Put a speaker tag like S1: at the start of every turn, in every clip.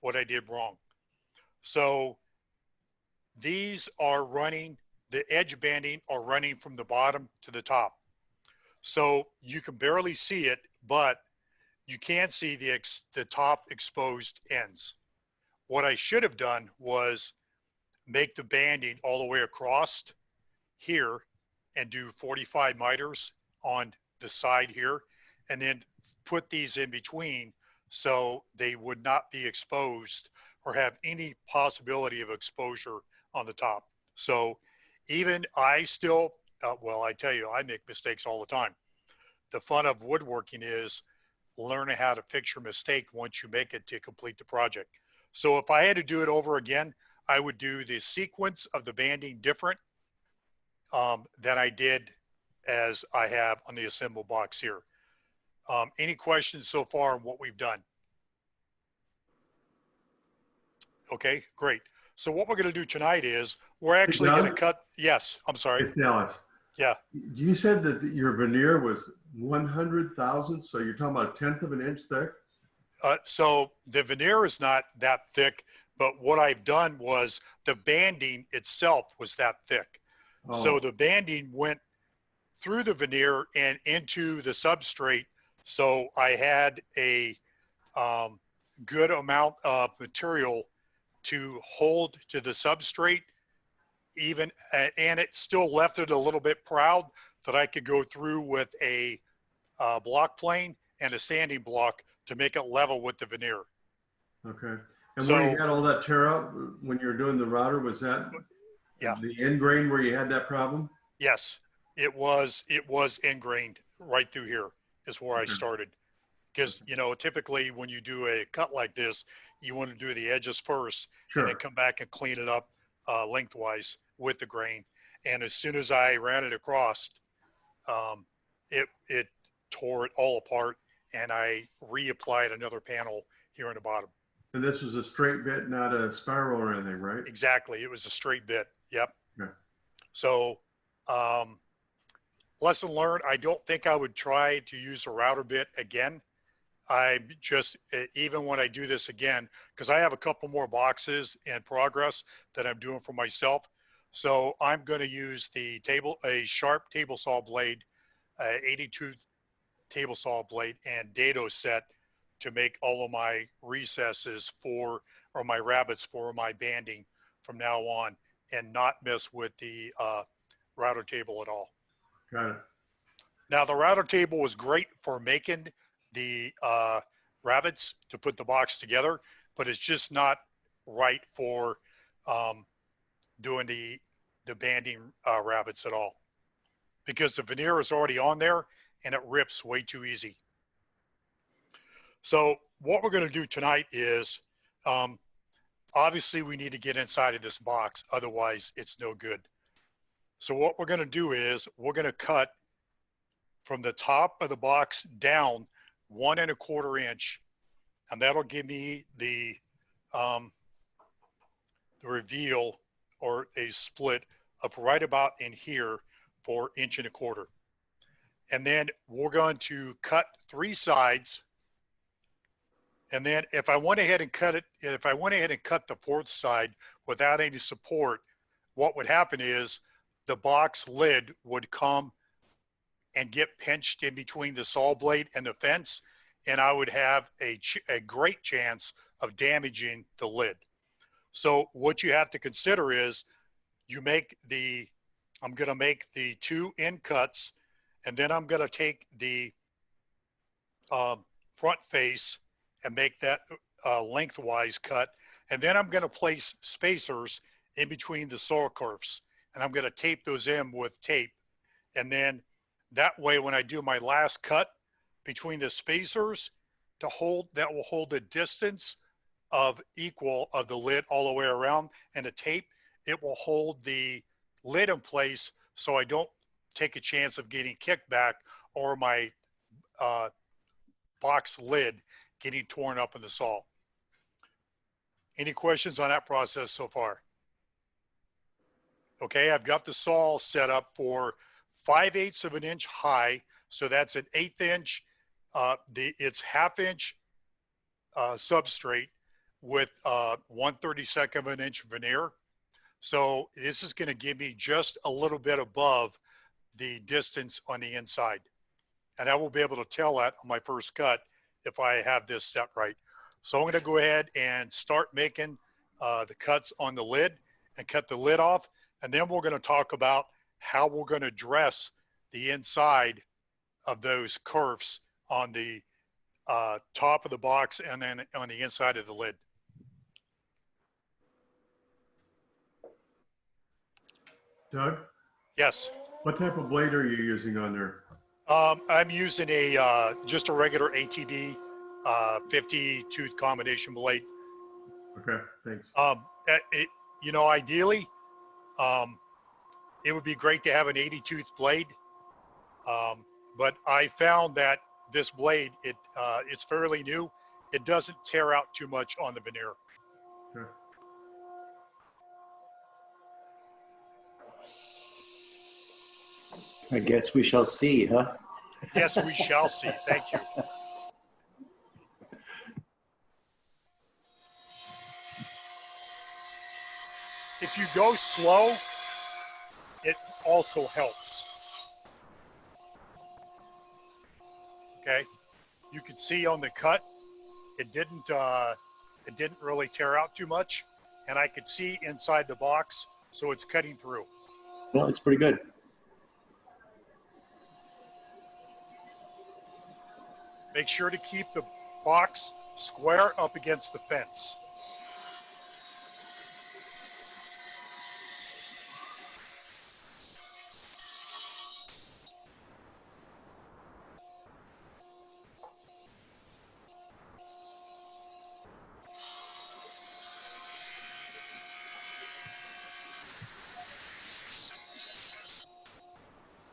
S1: what I did wrong. So these are running, the edge banding are running from the bottom to the top. So you can barely see it, but you can see the top exposed ends. What I should have done was make the banding all the way across here and do 45 miters on the side here, and then put these in between so they would not be exposed or have any possibility of exposure on the top. So even I still, well, I tell you, I make mistakes all the time. The fun of woodworking is learning how to fix your mistake once you make it to complete the project. So if I had to do it over again, I would do the sequence of the banding different than I did as I have on the assemble box here. Any questions so far on what we've done? Okay, great. So what we're going to do tonight is we're actually going to cut. Yes, I'm sorry.
S2: It's Alex.
S1: Yeah.
S2: You said that your veneer was 100 thousandths, so you're talking about a tenth of an inch thick?
S1: So the veneer is not that thick, but what I've done was the banding itself was that thick. Oh. So the banding went through the veneer and into the substrate. So I had a good amount of material to hold to the substrate, even, and it still left it a little bit proud that I could go through with a block plane and a sanding block to make it level with the veneer.
S2: Okay. And so, where you had all that tear out when you were doing the router, was that the end grain where you had that problem?
S1: Yes, it was ingrained right through here is where I started. Because, you know, typically when you do a cut like this, you want to do the edges first and then come back and clean it up lengthwise with the grain. And as soon as I ran it across, it tore it all apart, and I reapplied another panel here in the bottom.
S2: And this was a straight bit, not a spiral or anything, right?
S1: Exactly. It was a straight bit. Yep.
S2: Yeah.
S1: So lesson learned, I don't think I would try to use a router bit again. I just, even when I do this again, because I have a couple more boxes in progress that I'm doing for myself. So I'm going to use a sharp table saw blade, 82 table saw blade, and dado set to make all of my recesses or my rabbets for my banding from now on, and not mess with the router table at all.
S2: Got it.
S1: Now the router table was great for making the rabbets to put the box together, but it's just not right for doing the banding rabbets at all, because the veneer is already on there and it rips way too easy. So what we're going to do tonight is, obviously we need to get inside of this box, otherwise it's no good. So what we're going to do is we're going to cut from the top of the box down 1 1/4 inch, and that'll give me the reveal or a split of right about in here for 1 1/4 inch. And then we're going to cut 3 sides. And then if I went ahead and cut it, if I went ahead and cut the 4th side without any support, what would happen is the box lid would come and get pinched in between the saw blade and the fence, and I would have a great chance of damaging the lid. So what you have to consider is I'm going to make the 2 end cuts, and then I'm going to take the front face and make that lengthwise cut, and then I'm going to place spacers in between the saw curves, and I'm going to tape those in with tape, and then that way when I do my last cut between the spacers that will hold the distance of equal of the lid all the way around, and the tape, it will hold the lid in place so I don't take a chance of getting kickback or my box lid getting torn up in the saw. Any questions on that process so far? Okay, I've got the saw set up for 5/8 of an inch high, so that's an 1/8 inch. It's 1/2 inch substrate with 1/32 of an inch veneer. So this is going to give me just a little bit above the distance on the inside. And I will be able to tell that on my first cut if I have this set right. So I'm going to go ahead and start making the cuts on the lid and cut the lid off. And then we're going to talk about how we're going to dress the inside of those kerfs on the top of the box and then on the inside of the lid.
S2: Doug?
S1: Yes.
S2: What type of blade are you using on there?
S1: I'm using a just a regular ATD 50 tooth combination blade.
S2: Okay, thanks.
S1: You know, ideally, it would be great to have an 80 tooth blade, but I found that this blade, it's fairly new. It doesn't tear out too much on the veneer.
S2: Okay.
S3: I guess we shall see, huh?
S1: Yes, we shall see. Thank you. If you go slow, it also helps. Okay, you can see on the cut, it didn't really tear out too much, and I could see inside the box, so it's cutting through.
S3: No, it's pretty good.
S1: Make sure to keep the box square up against the fence.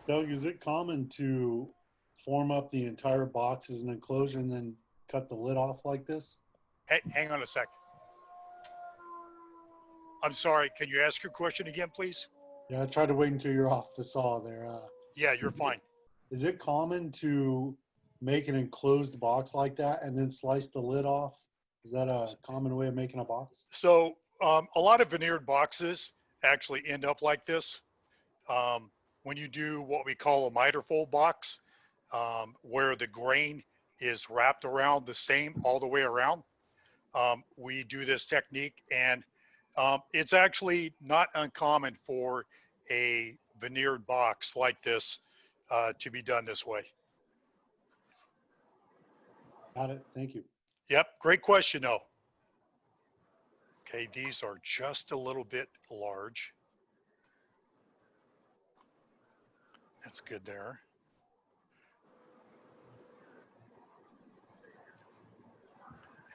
S4: Doug, is it common to form up the entire box as an enclosure and then cut the lid off like this?
S1: Hey, hang on a sec. I'm sorry, can you ask your question again, please?
S4: Yeah, I tried to wait until you're off the saw there.
S1: Yeah, you're fine.
S4: Is it common to make an enclosed box like that and then slice the lid off? Is that a common way of making a box?
S1: So a lot of veneered boxes actually end up like this. When you do what we call a miter fold box, where the grain is wrapped around the same all the way around, we do this technique, and it's actually not uncommon for a veneered box like this to be done this way.
S4: Got it. Thank you.
S1: Yep, great question though. Okay, these are just a little bit large. That's good there.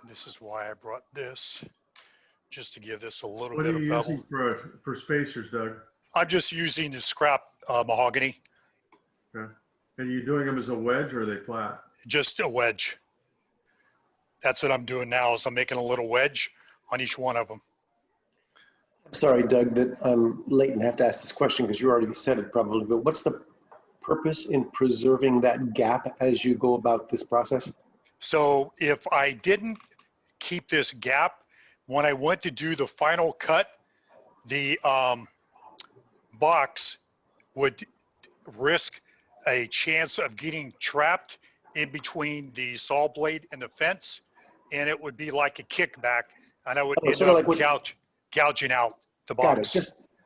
S1: And this is why I brought this, just to give this a little bit of bevel.
S2: What are you using for spacers, Doug?
S1: I'm just using the scrap mahogany.
S2: Okay. And are you doing them as a wedge or are they flat?
S1: Just a wedge. That's what I'm doing now, is I'm making a little wedge on each one of them.
S3: I'm sorry, Doug, that I'm late and have to ask this question because you already said it probably, but what's the purpose in preserving that gap as you go about this process?
S1: So if I didn't keep this gap, when I went to do the final cut, the box would risk a chance of getting trapped in between the saw blade and the fence, and it would be like a kickback, and I would end up like gouging out the box.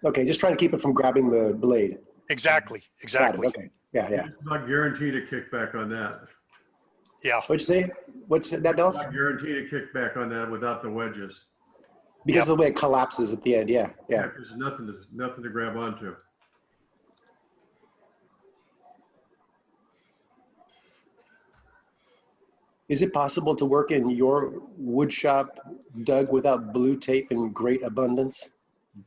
S3: Got it. Just trying to keep it from grabbing the blade.
S1: Exactly.
S3: Got it. Okay. Yeah.
S2: It's not guaranteed a kickback on that.
S1: Yeah.
S3: What'd you say? What's that, Dallas?
S2: Not guaranteed a kickback on that without the wedges.
S3: Because of the way it collapses at the end. Yeah.
S2: There's nothing to grab onto.
S3: Is it possible to work in your wood shop, Doug, without blue tape in great abundance?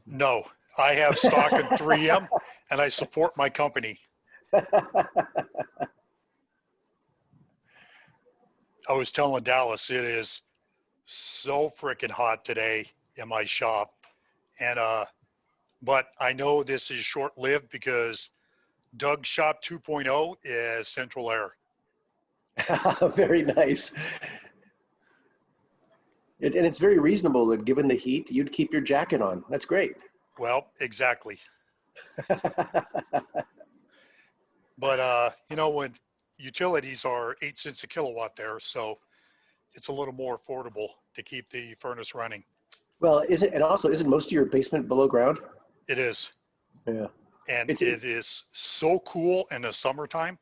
S1: No, I have stock in 3M, and I support my company. I was telling Dallas, it is so freaking hot today in my shop, and but I know this is short-lived because Doug's Shop 2.0 is central air.
S3: Very nice. And it's very reasonable that given the heat, you'd keep your jacket on. That's great.
S1: Well, exactly. But, you know, when utilities are 8 cents a kilowatt there, so it's a little more affordable to keep the furnace running.
S3: Well, isn't most of your basement below ground?
S1: It is.
S3: Yeah.
S1: And it is so cool in the summertime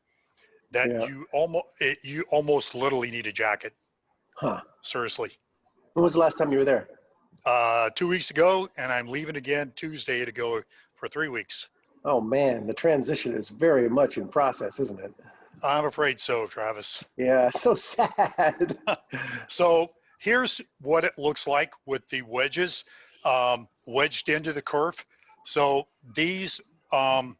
S1: that
S3: Yeah.
S1: you almost literally need a jacket.
S3: Huh.
S1: Seriously.
S3: When was the last time you were there?
S1: 2 weeks ago, and I'm leaving again Tuesday to go for 3 weeks.
S3: Oh man, the transition is very much in process, isn't it?
S1: I'm afraid so, Travis.
S3: Yeah, so sad.
S1: So here's what it looks like with the wedges wedged into the curve. So these, my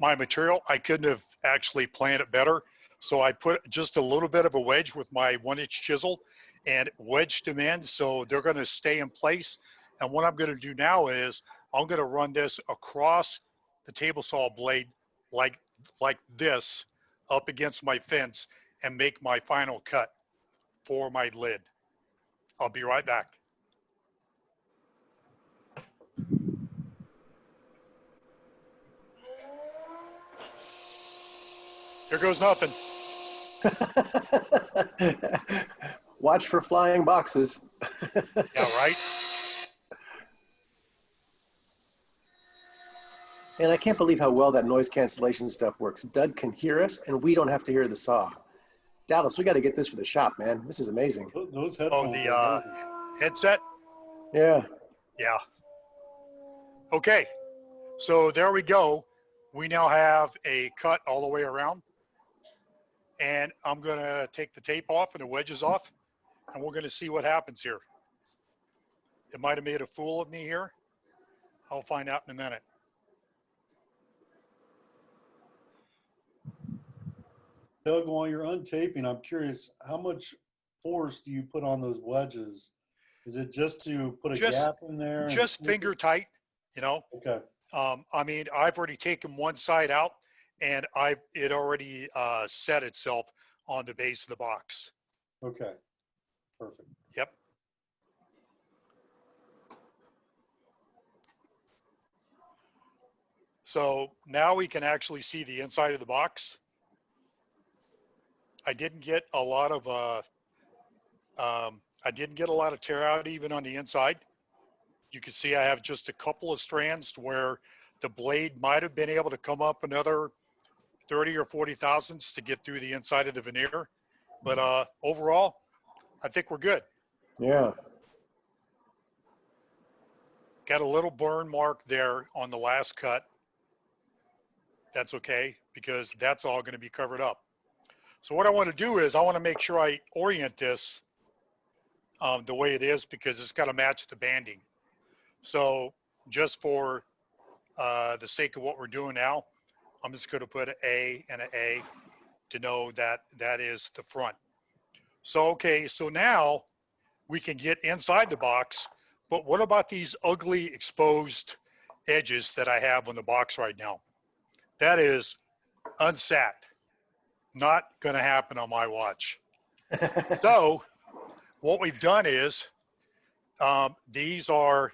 S1: material, I couldn't have actually planned it better. So I put just a little bit of a wedge with my 1-inch chisel and wedged them in so they're going to stay in place. And what I'm going to do now is I'm going to run this across the table saw blade like this up against my fence and make my final cut for my lid. I'll be right back. Here goes nothing.
S3: Watch for flying boxes.
S1: Yeah, right?
S3: And I can't believe how well that noise cancellation stuff works. Doug can hear us, and we don't have to hear the saw. Dallas, we got to get this for the shop, man. This is amazing.
S4: Those headphones.
S1: Oh, the headset?
S3: Yeah.
S1: Yeah. Okay. So there we go. We now have a cut all the way around. And I'm going to take the tape off and the wedges off, and we're going to see what happens here. It might have made a fool of me here. I'll find out in a minute.
S4: Doug, while you're untaping, I'm curious, how much force do you put on those wedges? Is it just to put a gap in there?
S1: Just finger tight, you know?
S4: Okay.
S1: I mean, I've already taken one side out, and it already set itself on the base of the box.
S4: Okay. Perfect.
S1: Yep. So now we can actually see the inside of the box. I didn't get a lot of tear out even on the inside. You can see I have just a couple of strands where the blade might have been able to come up another 30 or 40 thousandths to get through the inside of the veneer. But overall, I think we're good.
S3: Yeah.
S1: Got a little burn mark there on the last cut. That's okay, because that's all going to be covered up. So what I want to do is I want to make sure I orient this the way it is, because it's got to match the banding. So just for the sake of what we're doing now, I'm just going to put an A and an A to know that that is the front. So, okay, so now we can get inside the box, but what about these ugly exposed edges that I have on the box right now? That is unsat. Not going to happen on my watch. So what we've done is these are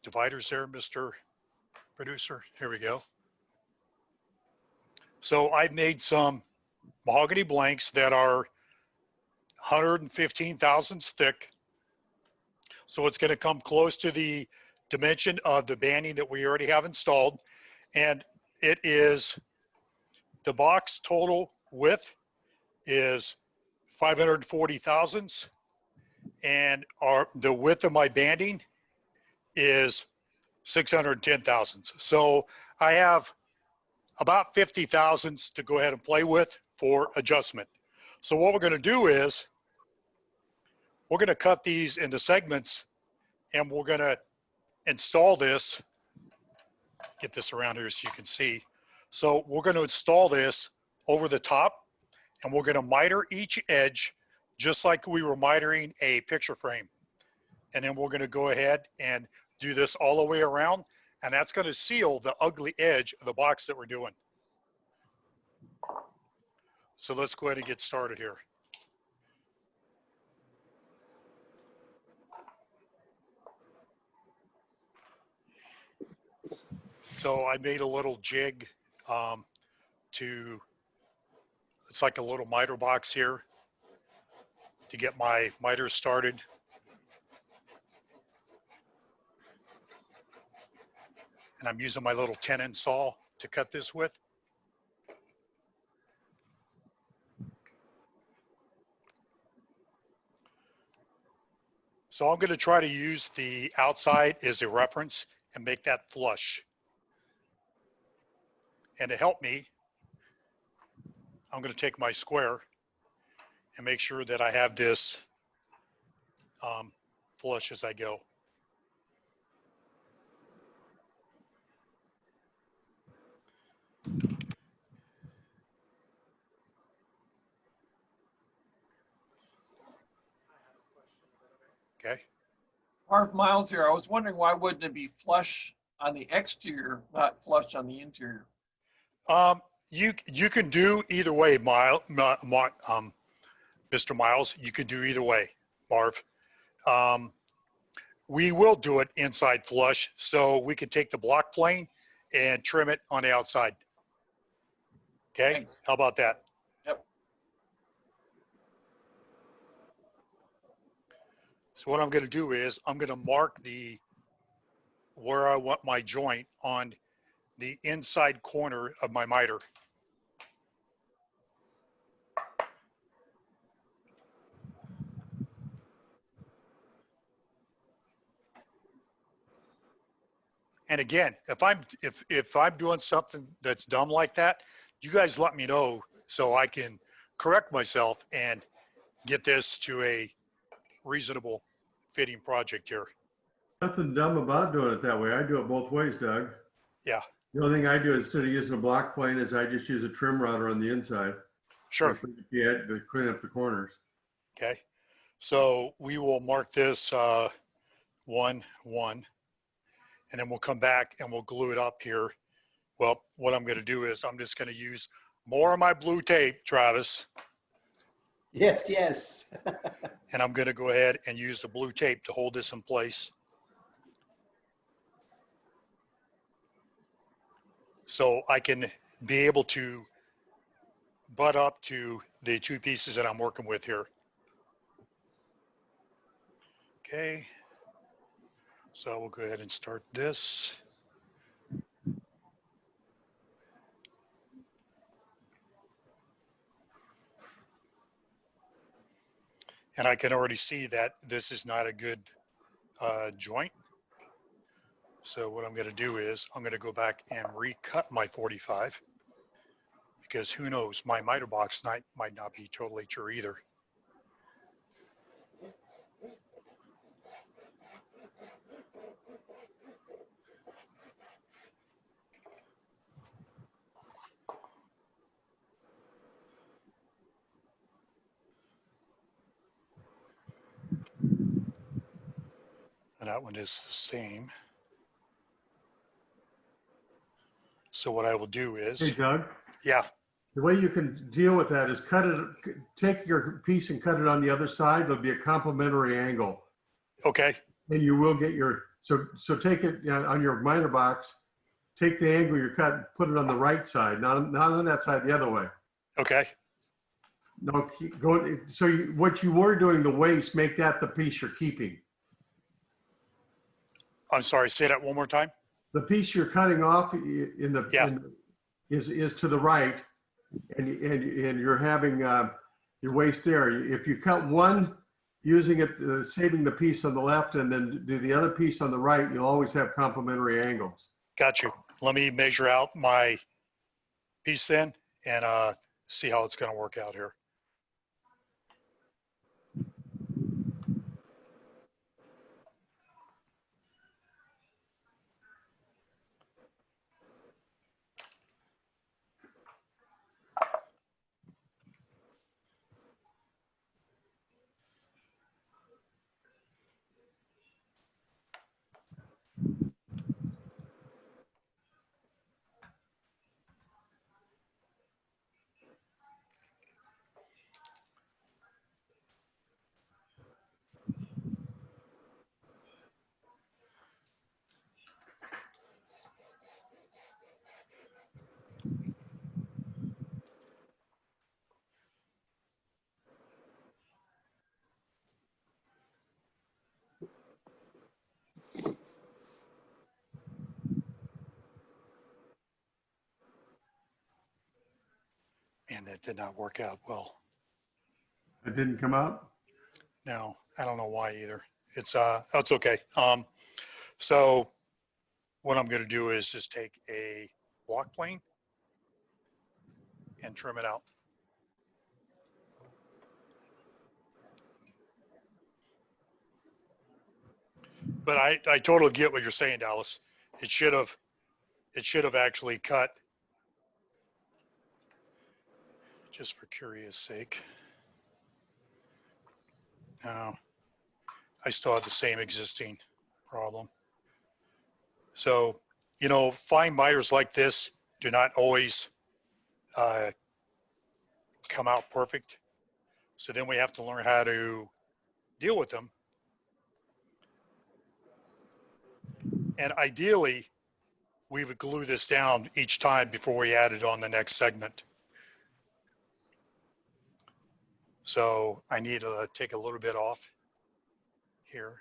S1: dividers there, Mr. Producer. Here we go. So I've made some mahogany blanks that are 115 thousandths thick. So it's going to come close to the dimension of the banding that we already have installed. And it is, the box total width is 540 thousandths. And the width of my banding is 610 thousandths. So I have about 50 thousandths to go ahead and play with for adjustment. So what we're going to do is we're going to cut these into segments, and we're going to install this. Get this around here so you can see. So we're going to install this over the top, and we're going to miter each edge just like we were mitering a picture frame. And then we're going to go ahead and do this all the way around, and that's going to seal the ugly edge of the box that we're doing. So let's go ahead and get started here. So I made a little jig it's like a little miter box here to get my miter started. And I'm using my little 10-inch saw to cut this with. So I'm going to try to use the outside as a reference and make that flush. And to help me, I'm going to take my square and make sure that I have this flush as I go. Okay.
S5: Marv Miles here. I was wondering why wouldn't it be flush on the exterior, not flush on the interior?
S1: You can do either way, Mr. Miles. You can do either way, Marv. We will do it inside flush, so we can take the block plane and trim it on the outside. Okay,
S5: Thanks.
S1: how about that?
S5: Yep.
S1: So what I'm going to do is I'm going to mark where I want my joint on the inside corner of my miter. And again, if I'm doing something that's dumb like that, you guys let me know so I can correct myself and get this to a reasonable fitting project here.
S2: Nothing dumb about doing it that way. I do it both ways, Doug.
S1: Yeah.
S2: The only thing I do instead of using a block plane is I just use a trim router on the inside.
S1: Sure.
S2: To clean up the corners.
S1: Okay. So we will mark this 1, 1, and then we'll come back and we'll glue it up here. Well, what I'm going to do is I'm just going to use more of my blue tape, Travis.
S3: Yes, yes.
S1: And I'm going to go ahead and use the blue tape to hold this in place. So I can be able to butt up to the two pieces that I'm working with here. Okay. So we'll go ahead and start this. And I can already see that this is not a good joint. So what I'm going to do is I'm going to go back and recut my 45 because who knows, my miter box might not be totally true either. And that one is the same. So what I will do is,
S2: Hey, Doug.
S1: yeah,
S2: The way you can deal with that is take your piece and cut it on the other side. There'll be a complementary angle.
S1: okay,
S2: And you will get so take it on your miter box, take the angle you're cutting, put it on the right side, not on that side, the other way.
S1: okay,
S2: No, what you were doing, the waste, make that the piece you're keeping.
S1: I'm sorry, say that one more time.
S2: The piece you're cutting off
S1: Yeah.
S2: is to the right, and you're having your waste there. If you cut one using it, saving the piece on the left, and then do the other piece on the right, you'll always have complementary angles.
S1: Got you. Let me measure out my piece then and see how it's going to work out here. And that did not work out well.
S2: It didn't come out?
S1: No, I don't know why either. It's okay. So what I'm going to do is just take a block plane and trim it out. But I totally get what you're saying, Dallas. It should have actually cut, just for curious sake. No, I still have the same existing problem. So, fine miters like this do not always come out perfect. So then we have to learn how to deal with them. And ideally, we would glue this down each time before we add it on the next segment. So I need to take a little bit off here.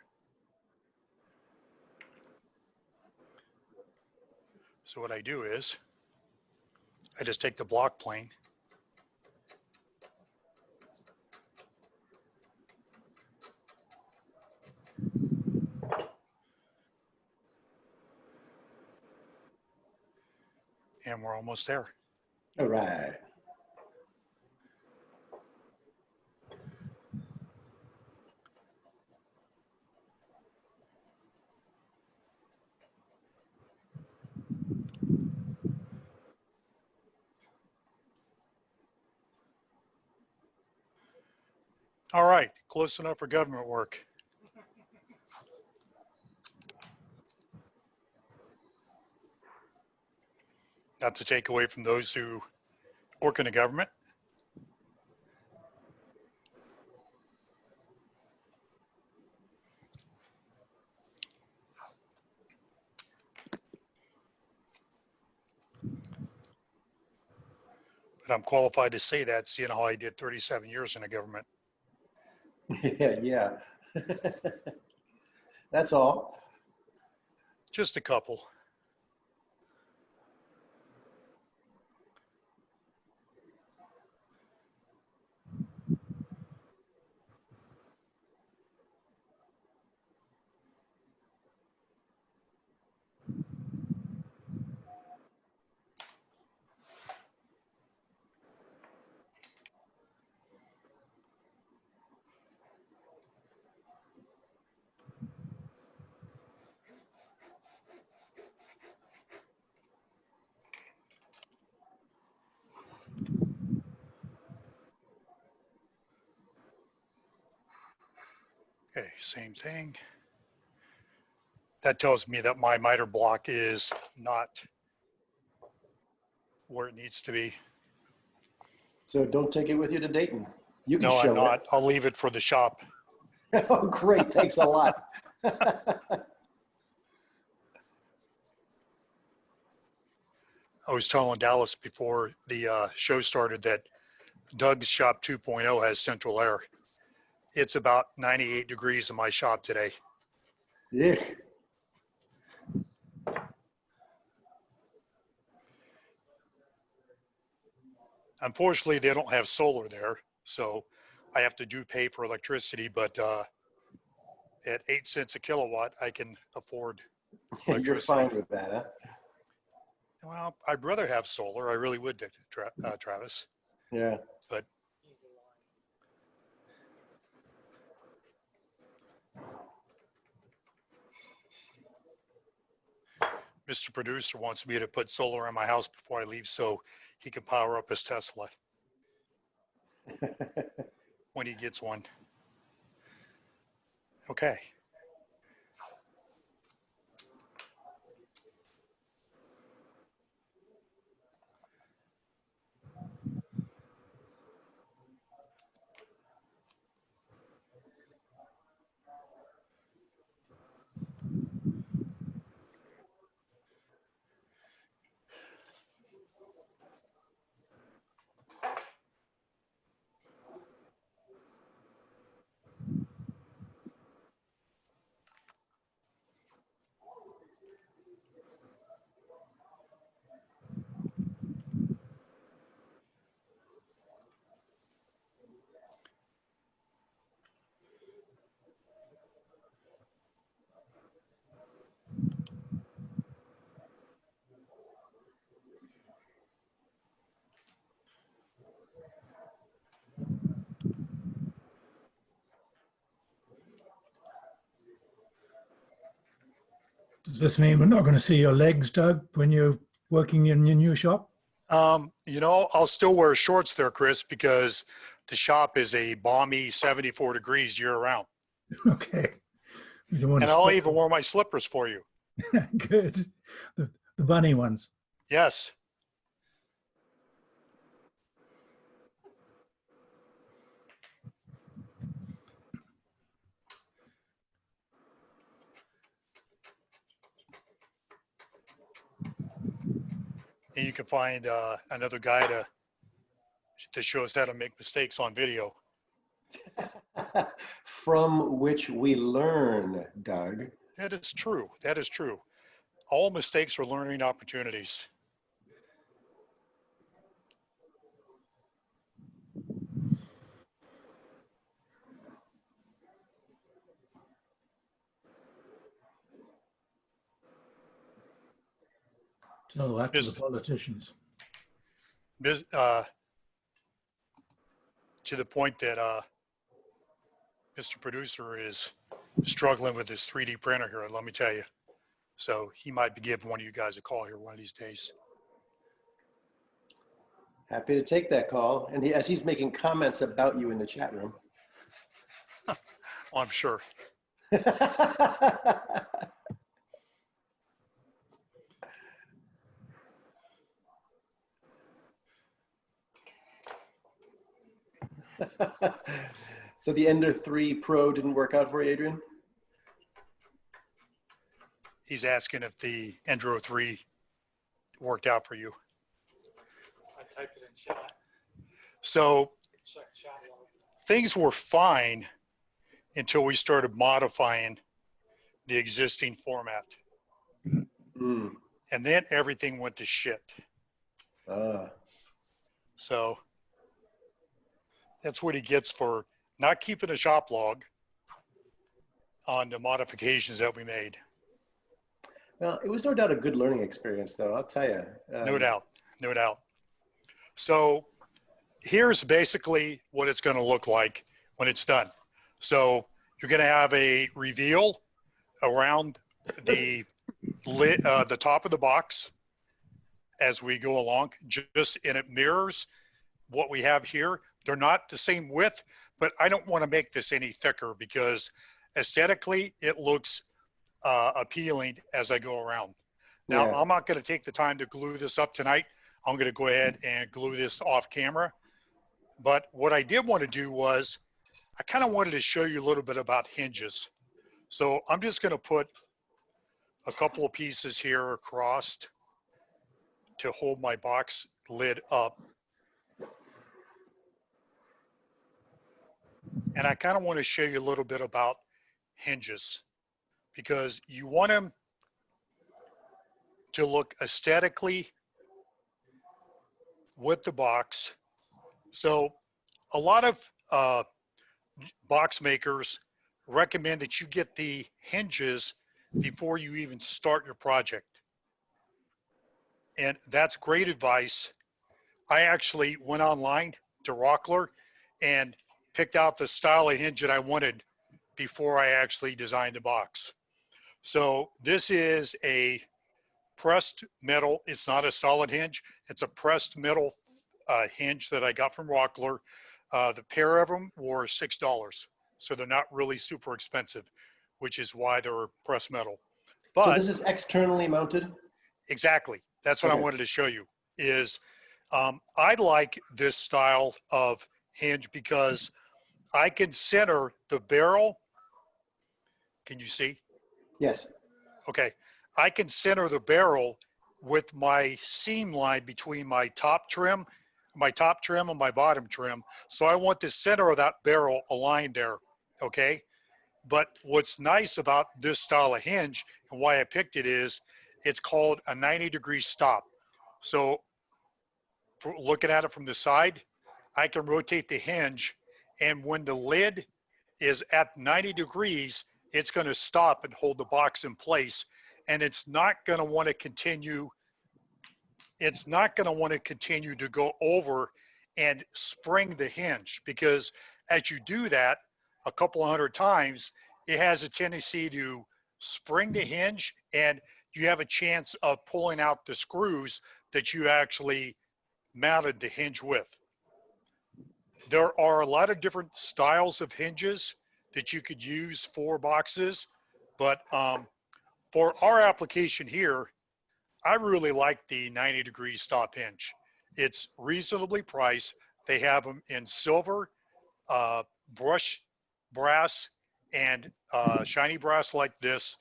S1: So what I do is I just take the block plane and we're almost there.
S3: All right.
S1: All right, close enough for government work. Not to take away from those who work in the government. But I'm qualified to say that, seeing how I did 37 years in the government.
S3: Yeah. That's all.
S1: Just a couple. Okay, same thing. That tells me that my miter block is not where it needs to be.
S3: So don't take it with you to Dayton. You can
S1: No, I'm
S3: show
S1: not. I'll leave it for the shop.
S3: it. Oh, great. Thanks a lot.
S1: I was telling Dallas before the show started that Doug's shop 2.0 has central air. It's about 98 degrees in my shop today.
S3: Yeah.
S1: Unfortunately, they don't have solar there, so I have to pay for electricity, but at 8 cents a kilowatt, I can afford
S3: You're
S1: electricity.
S3: fine with that, huh?
S1: Well, I'd rather have solar. I really would, Travis.
S3: Yeah.
S1: But Mr. Producer wants me to put solar in my house before I leave so he can power up his Tesla when he gets one. Okay.
S6: Does this mean we're not going to see your legs, Doug, when you're working in your new shop?
S1: You know, I'll still wear shorts there, Chris, because the shop is a balmy 74 degrees year round.
S6: Okay. We don't want
S1: And
S6: to
S1: I'll
S6: split
S1: even wear my slippers for you.
S6: them. Good. The bunny ones.
S1: Yes. And you can find another guy to show us how to make mistakes on video.
S3: From which we learn, Doug.
S1: That is true. That is true. All mistakes are learning opportunities.
S6: Tell that to
S1: Is-
S6: the politicians.
S1: To the point that Mr. Producer is struggling with his 3D printer here, let me tell you. So he might be giving one of you guys a call here one of these days.
S3: Happy to take that call. And as he's making comments about you in the chat room.
S1: Oh, I'm sure.
S3: So the Ender 3 Pro didn't work out for you, Adrian?
S1: He's asking if the Endro 3 worked out for you.
S7: I typed it in chat.
S1: So
S7: Check chat log.
S1: things were fine until we started modifying the existing format.
S3: Mm.
S1: And then everything went to shit. So that's what he gets for not keeping a shop log on the modifications that we made.
S3: Well, it was no doubt a good learning experience, though, I'll tell you.
S1: No doubt, no doubt. So here's basically what it's going to look like when it's done. So you're going to have a reveal around the lid, the top of the box as we go along, and it mirrors what we have here. They're not the same width, but I don't want to make this any thicker because aesthetically it looks appealing as I go around. Now,
S3: Yeah.
S1: I'm not going to take the time to glue this up tonight. I'm going to go ahead and glue this off camera. But what I did want to do was I kind of wanted to show you a little bit about hinges. So I'm just going to put a couple of pieces here across to hold my box lid up. And I kind of want to show you a little bit about hinges because you want them to look aesthetically with the box. So a lot of box makers recommend that you get the hinges before you even start your project. And that's great advice. I actually went online to Rockler and picked out the style of hinge that I wanted before I actually designed the box. So this is a pressed metal. It's not a solid hinge. It's a pressed metal hinge that I got from Rockler. The pair of them were $6. So they're not really super expensive, which is why they're pressed metal. But
S3: So this is externally mounted?
S1: exactly. That's what I wanted to show you is I like this style of hinge because I can center the barrel. Can you see?
S3: Yes.
S1: Okay. I can center the barrel with my seam line between my top trim and my bottom trim. So I want the center of that barrel aligned there. Okay. But what's nice about this style of hinge and why I picked it is it's called a 90-degree stop. So looking at it from the side, I can rotate the hinge, and when the lid is at 90 degrees, it's going to stop and hold the box in place, and it's not going to want to continue. It's not going to want to continue to go over and spring the hinge, because as you do that a couple hundred times, it has a tendency to spring the hinge, and you have a chance of pulling out the screws that you actually mounted the hinge with. There are a lot of different styles of hinges that you could use for boxes, but for our application here, I really like the 90-degree stop hinge. It's reasonably priced. They have them in silver, brush brass, and shiny brass like this.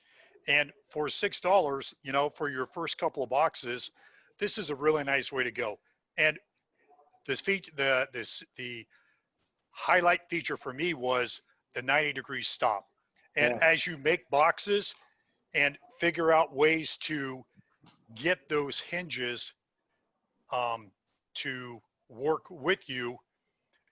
S1: And for $6, you know, for your first couple of boxes, this is a really nice way to go. And this the highlight feature for me was the 90-degree stop. And
S3: Yeah.
S1: as you make boxes and figure out ways to get those hinges to work with you,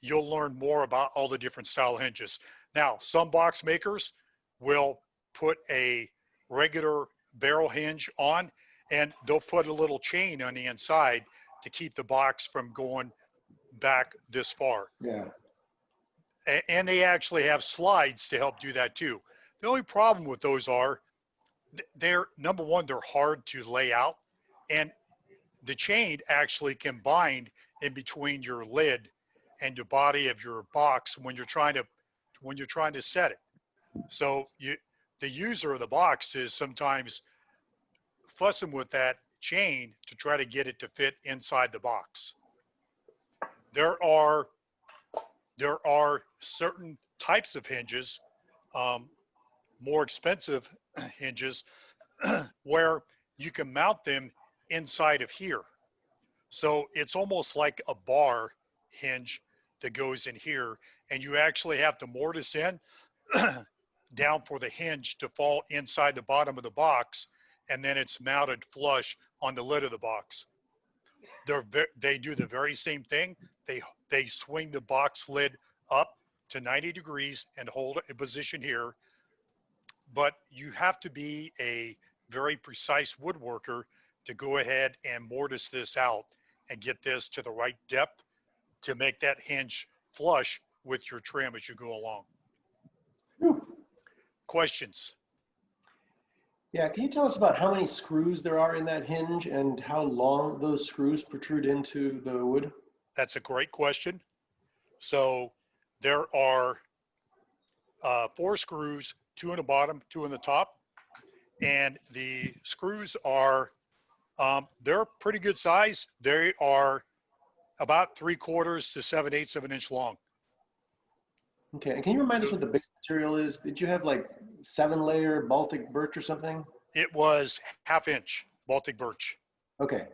S1: you'll learn more about all the different style hinges. Now, some box makers will put a regular barrel hinge on, and they'll put a little chain on the inside to keep the box from going back this far.
S3: Yeah.
S1: And they actually have slides to help do that too. The only problem with those are they're, number one, they're hard to lay out, and the chain actually can bind in between your lid and the body of your box when you're trying to set it. So the user of the box is sometimes fussing with that chain to try to get it to fit inside the box. There are certain types of hinges, more expensive hinges, where you can mount them inside of here. So it's almost like a bar hinge that goes in here, and you actually have to mortise in down for the hinge to fall inside the bottom of the box, and then it's mounted flush on the lid of the box. They do the very same thing. They swing the box lid up to 90 degrees and hold it in position here, but you have to be a very precise woodworker to go ahead and mortise this out and get this to the right depth to make that hinge flush with your trim as you go along. Questions?
S3: Yeah, can you tell us about how many screws there are in that hinge and how long those screws protrude into the wood?
S1: That's a great question. So there are 4 screws, 2 on the bottom, 2 on the top, and the screws are they're pretty good size. They are about 3/4 to 7/8 of an inch long.
S3: Okay, and can you remind us what the base material is? Did you have like 7-layer Baltic birch or something?
S1: It was 1/2 inch Baltic birch.
S3: Okay.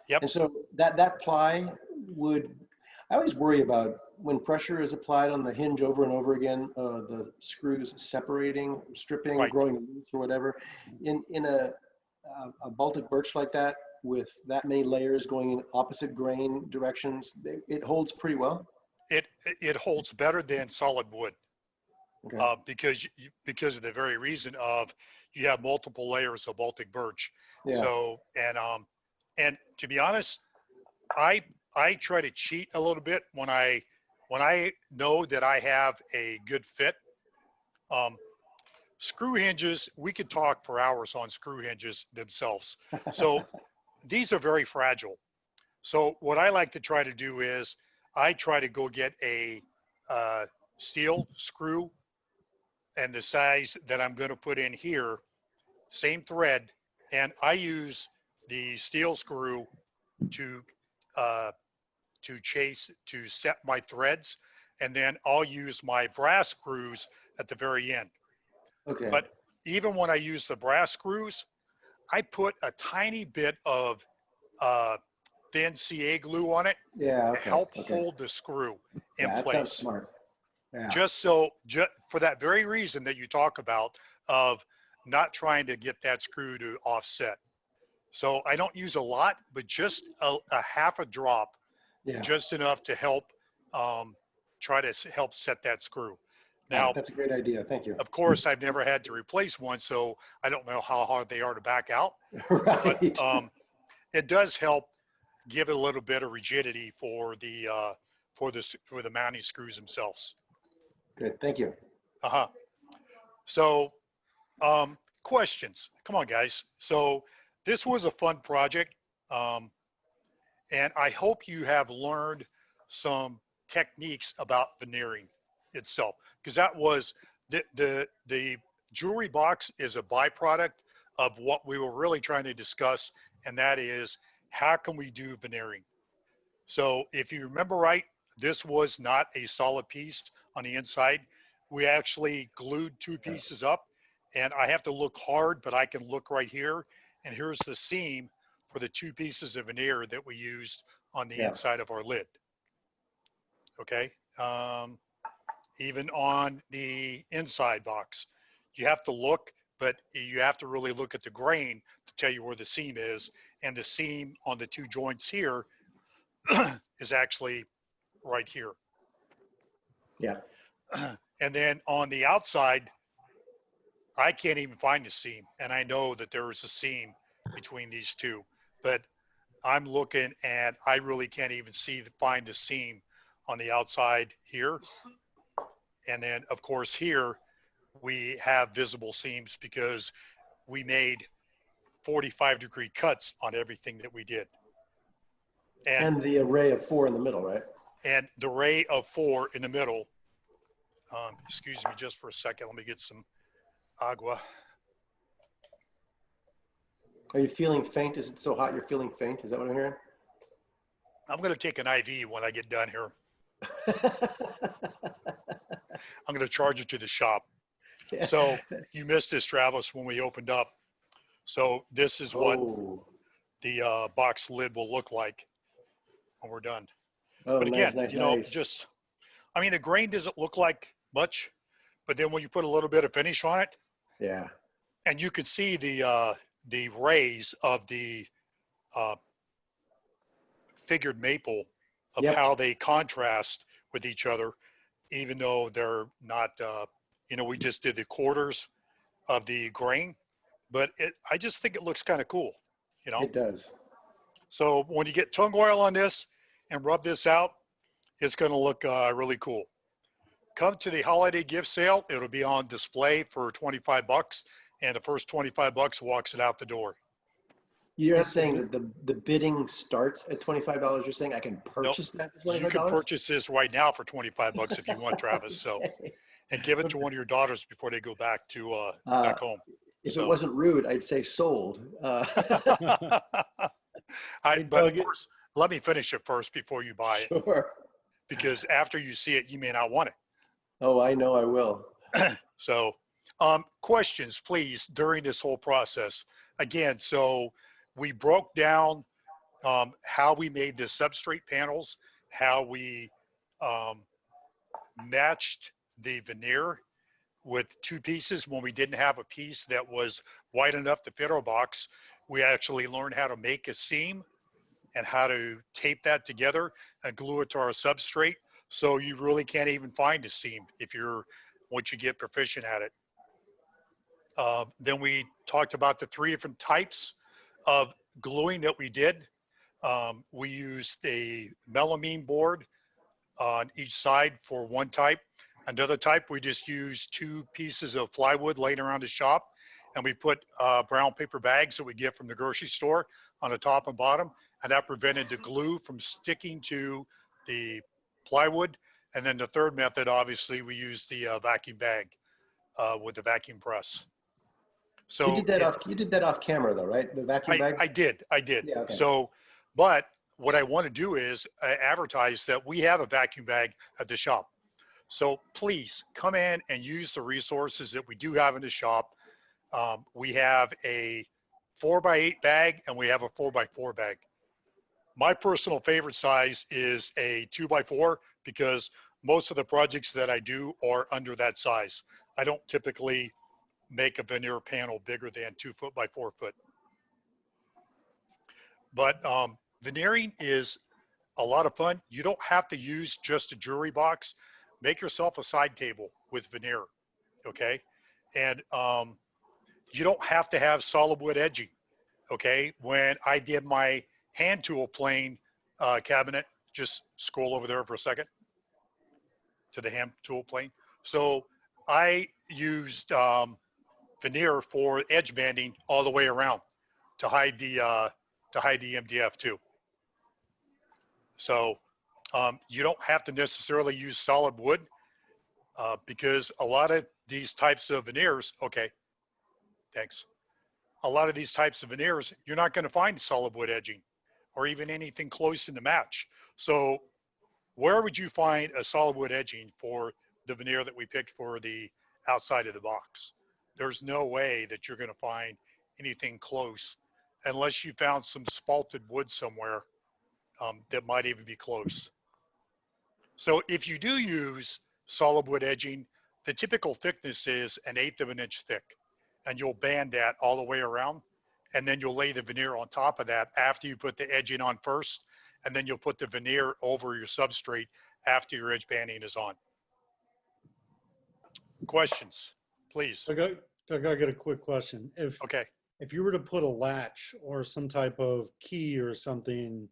S1: Yep.
S3: And so that ply would, I always worry about when pressure is applied on the hinge over and over again, the screws separating, stripping,
S1: Right.
S3: growing loose or whatever. In a Baltic birch like that, with that many layers going in opposite grain directions, it holds pretty well.
S1: It holds better than solid wood
S3: Okay.
S1: because of the very reason of you have multiple layers of Baltic birch.
S3: Yeah.
S1: So and to be honest, I try to cheat a little bit when I know that I have a good fit. Screw hinges, we could talk for hours on screw hinges themselves. So these are very fragile. So what I like to try to do is I try to go get a steel screw and the size that I'm going to put in here, same thread, and I use the steel screw to set my threads, and then I'll use my brass screws at the very end.
S3: Okay.
S1: But even when I use the brass screws, I put a tiny bit of thin CA glue on it
S3: Yeah.
S1: to
S3: Okay.
S1: help
S3: Okay.
S1: hold the screw in
S3: Yeah, that
S1: place.
S3: sounds smart. Yeah.
S1: Just for that very reason that you talk about of not trying to get that screw to offset. So I don't use a lot, but just a 1/2 drop,
S3: Yeah.
S1: just enough to help try to help set that screw. Now,
S3: That's a great idea. Thank you.
S1: of course, I've never had to replace one, so I don't know how hard they are to back out.
S3: Right.
S1: But it does help give it a little bit of rigidity for the mounting screws themselves.
S3: Good. Thank you.
S1: So questions. Come on, guys. So this was a fun project. And I hope you have learned some techniques about veneering itself, because that was the jewelry box is a byproduct of what we were really trying to discuss, and that is how can we do veneering. So if you remember right, this was not a solid piece on the inside. We actually glued two pieces up, and I have to look hard, but I can look right here, and here's the seam for the two pieces of veneer that we used on the inside of our lid. Okay. Even on the inside box, you have to look, but you have to really look at the grain to tell you where the seam is. And the seam on the two joints here is actually right here.
S3: Yeah.
S1: And then on the outside, I can't even find the seam. And I know that there is a seam between these two, but I'm looking and I really can't even find the seam on the outside here. And then of course here we have visible seams because we made 45-degree cuts on everything that we did.
S3: And the array of 4 in the middle, right?
S1: And the array of 4 in the middle. Excuse me just for a second. Let me get some agua.
S3: Are you feeling faint? Is it so hot you're feeling faint? Is that what I'm hearing?
S1: I'm going to take an IV when I get done here. I'm going to charge it to the shop.
S3: Yeah.
S1: So you missed this, Travis, when we opened up. So this is what the box lid will look like when we're done.
S3: Oh,
S1: but again,
S3: nice,
S1: you know,
S3: nice.
S1: I mean, the grain doesn't look like much, but then when you put a little bit of finish on it,
S3: Yeah.
S1: and you can see the rays of the figured maple of how they contrast with each other, even though they're not, you know, we just did the quarters of the grain, but I just think it looks kind of cool, you know?
S3: It does.
S1: So when you get tung oil on this and rub this out, it's going to look really cool. Come to the holiday gift sale. It'll be on display for 25 bucks, and the first 25 bucks walks it out the door.
S3: You're not saying that the bidding starts at $25. You're saying I can purchase that for $25?
S1: You can purchase this right now for 25 bucks if you want, Travis. So, and give it to one of your daughters before they go back to back home.
S3: If it wasn't rude, I'd say sold.
S1: But of course, let me finish it first before you buy it.
S3: Sure.
S1: Because after you see it, you may not want it.
S3: Oh, I know I will.
S1: So, questions, please, during this whole process. Again, so we broke down how we made the substrate panels, how we matched the veneer with two pieces when we didn't have a piece that was wide enough to fit our box. We actually learned how to make a seam and how to tape that together and glue it to our substrate. So you really can't even find a seam once you get proficient at it. Then we talked about the 3 different types of gluing that we did. We used a melamine board on each side for one type. Another type, we just used 2 pieces of plywood laying around the shop, and we put brown paper bags that we get from the grocery store on the top and bottom, and that prevented the glue from sticking to the plywood. And then the third method, obviously, we used the vacuum bag with the vacuum press. So
S3: you did that off camera though, right? The vacuum bag?
S1: I did.
S3: Yeah, okay.
S1: So, but what I want to do is advertise that we have a vacuum bag at the shop. So please come in and use the resources that we do have in the shop. We have a 4x8 bag and we have a 4x4 bag. My personal favorite size is a 2x4 because most of the projects that I do are under that size. I don't typically make a veneer panel bigger than 2 foot by 4 foot. But veneering is a lot of fun. You don't have to use just a jewelry box. Make yourself a side table with veneer, okay? And you don't have to have solid wood edging, okay? When I did my hand tool plane cabinet, just scroll over there for a second to the hand tool plane. So I used veneer for edge banding all the way around to hide the MDF too. So you don't have to necessarily use solid wood because a lot of these types of veneers, okay, thanks. A lot of these types of veneers, you're not going to find solid wood edging or even anything close in the match. So where would you find a solid wood edging for the veneer that we picked for the outside of the box? There's no way that you're going to find anything close unless you found some spalted wood somewhere that might even be close. So if you do use solid wood edging, the typical thickness is 1/8 of an inch thick, and you'll band that all the way around, and then you'll lay the veneer on top of that after you put the edging on first, and then you'll put the veneer over your substrate after your edge banding is on. Questions, please.
S8: Doug, I got a quick question.
S1: Okay.
S8: If you were to put a latch or some type of key or something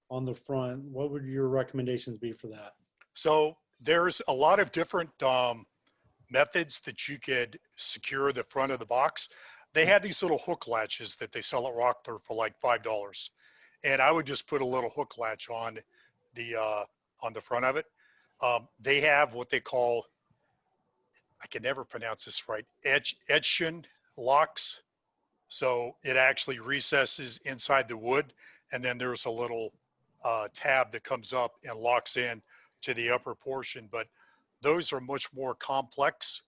S8: on the front, what would your recommendations be for that?
S1: So there's a lot of different methods that you could secure the front of the box. They have these little hook latches that they sell at Rockler for like $5. And I would just put a little hook latch on the front of it. They have what they call, I can never pronounce this right, Etching locks. So it actually recesses inside the wood, and then there's a little tab that comes up and locks in to the upper portion. But those are much more complex.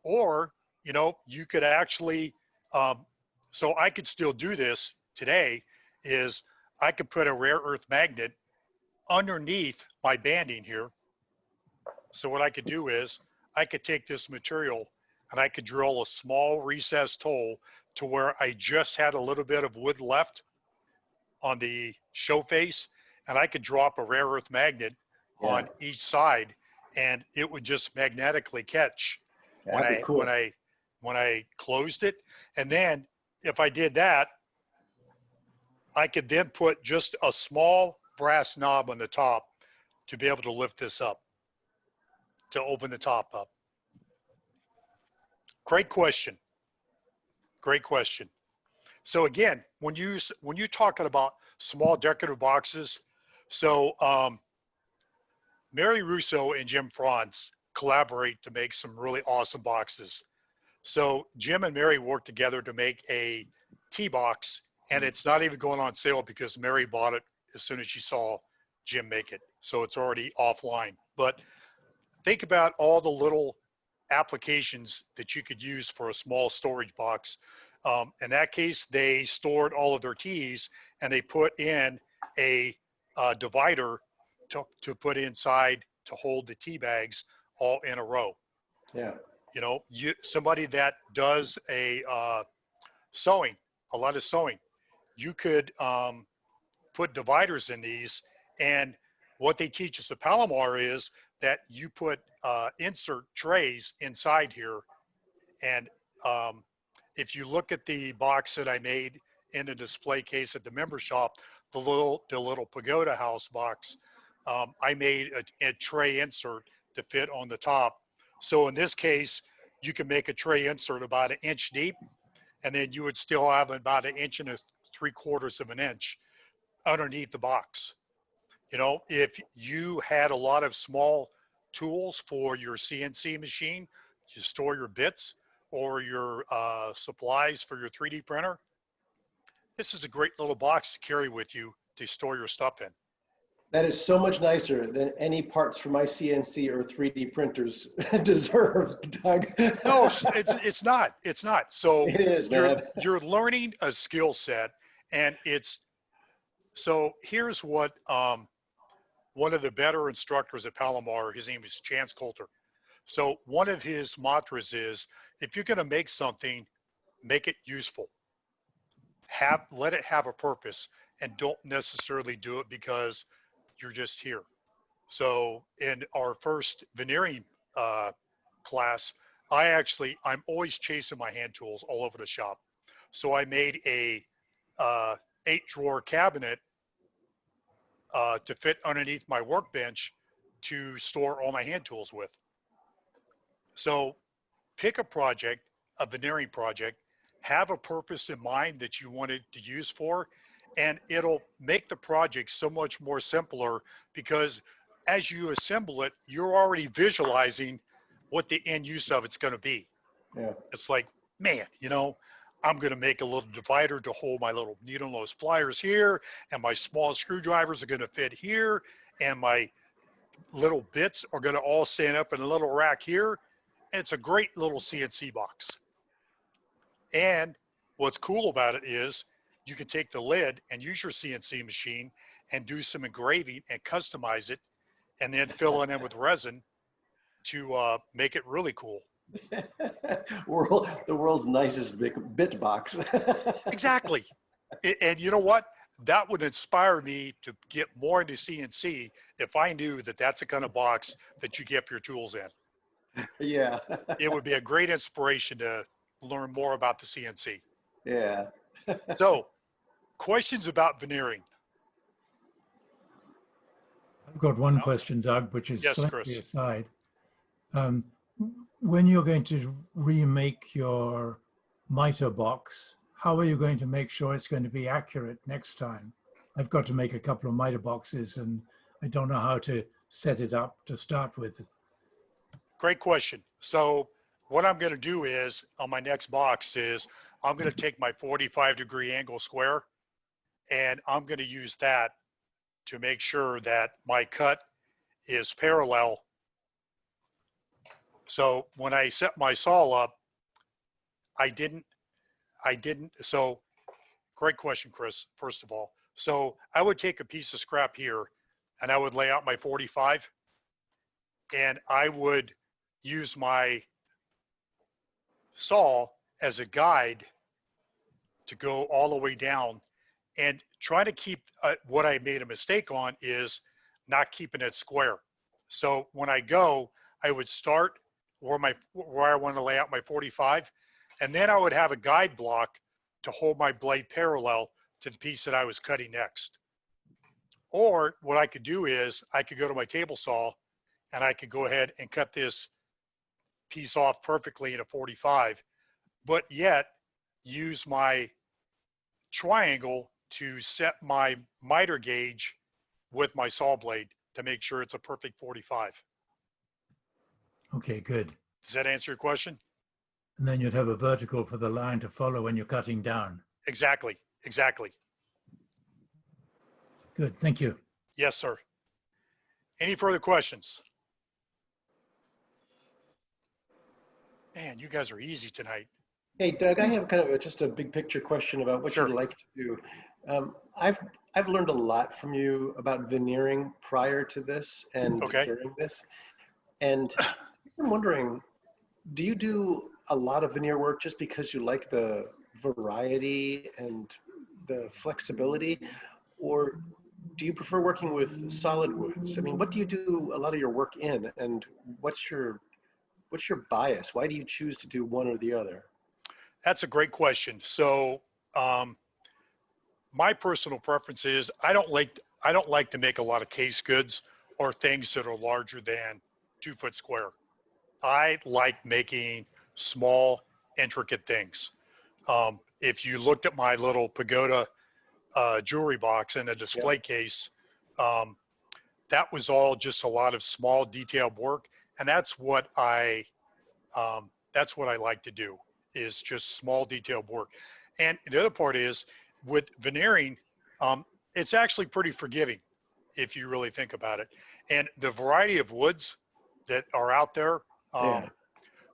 S1: Or, you know, you could actually, so I could still do this today, is I could put a rare earth magnet underneath my banding here. So what I could do is I could take this material and I could drill a small recessed hole to where I just had a little bit of wood left on the show face, and I could drop a rare earth magnet on each side, and it would just magnetically catch when I closed it. And then if I did that, I could then put just a small brass knob on the top to be able to lift this up, to open the top up. Great question. Great question. So again, when you're talking about small decorative boxes, so Mary Russo and Jim Franz collaborate to make some really awesome boxes. So Jim and Mary worked together to make a tea box, and it's not even going on sale because Mary bought it as soon as she saw Jim make it. So it's already offline. But think about all the little applications that you could use for a small storage box. In that case, they stored all of their teas, and they put in a divider to put inside to hold the tea bags all in a row.
S3: Yeah.
S1: You know, somebody that does a sewing, a lot of sewing, you could put dividers in these, and what they teach us at Palomar is that you put insert trays inside here, and if you look at the box that I made in a display case at the member shop, the little pagoda house box, I made a tray insert to fit on the top. So in this case, you can make a tray insert about 1 inch deep, and then you would still have about 1 3/4 of an inch underneath the box. You know, if you had a lot of small tools for your CNC machine, you store your bits or your supplies for your 3D printer, this is a great little box to carry with you to store your stuff in.
S3: That is so much nicer than any parts for my CNC or 3D printers deserve, Doug.
S1: No, it's not. It's not. So
S3: it is, man.
S1: You're learning a skill set, and so here's what one of the better instructors at Palomar, his name is Chance Coulter. So one of his mantras is, if you're going to make something, make it useful. Let it have a purpose, and don't necessarily do it because you're just here. So in our first veneering class, I'm always chasing my hand tools all over the shop. So I made a 8-drawer cabinet to fit underneath my workbench to store all my hand tools with. So pick a project. a veneering project, have a purpose in mind that you want it to use for, and it'll make the project so much more simpler because as you assemble it, you're already visualizing what the end use of it's going to be.
S3: Yeah.
S1: It's like, man, I'm going to make a little divider to hold my little needle nose pliers here, and my small screwdrivers are going to fit here, and my little bits are going to all stand up in a little rack here. And it's a great little CNC box. And what's cool about it is you can take the lid and use your CNC machine and do some engraving and customize it, and then fill it in with resin to make it really cool.
S3: The world's nicest bit box.
S1: Exactly. And you know what? That would inspire me to get more into CNC if I knew that that's the kind of box that you get your tools in.
S3: Yeah.
S1: It would be a great inspiration to learn more about the CNC.
S3: Yeah.
S1: So, questions about veneering?
S6: I've got one question, Doug, which is
S1: Yes,
S6: slightly
S1: Chris.
S6: aside. When you're going to remake your miter box, how are you going to make sure it's going to be accurate next time? I've got to make a couple of miter boxes and I don't know how to set it up to start with.
S1: Great question. So what I'm going to do is on my next box is I'm going to take my 45-degree angle square and I'm going to use that to make sure that my cut is parallel. So when I set my saw up, so great question, Chris, first of all. So I would take a piece of scrap here and I would lay out my 45 and I would use my saw as a guide to go all the way down and try to keep what I made a mistake on is not keeping it square. So when I go, I would start where I want to lay out my 45, and then I would have a guide block to hold my blade parallel to the piece that I was cutting next. Or what I could do is I could go to my table saw and I could go ahead and cut this piece off perfectly in a 45, but yet use my triangle to set my miter gauge with my saw blade to make sure it's a perfect 45.
S6: Okay, good.
S1: Does that answer your question?
S6: And then you'd have a vertical for the line to follow when you're cutting down.
S1: Exactly. Exactly.
S6: Good, thank you.
S1: Yes, sir. Any further questions? Man, you guys are easy tonight.
S3: Hey, Doug, I have kind of just a big picture question about what
S1: Sure.
S3: you'd like to do. I've learned a lot from you about veneering prior to this and
S1: Okay.
S3: during this. And I'm wondering, do you do a lot of veneer work just because you like the variety and the flexibility? Or do you prefer working with solid woods? I mean, what do you do a lot of your work in? And what's your bias? Why do you choose to do one or the other?
S1: That's a great question. So my personal preference is I don't like to make a lot of case goods or things that are larger than 2 foot square. I like making small, intricate things. If you looked at my little pagoda jewelry box in a display case, that was all just a lot of small detailed work, and that's what I like to do, is just small detailed work. And the other part is with veneering, it's actually pretty forgiving if you really think about it. And the variety of woods that are out there,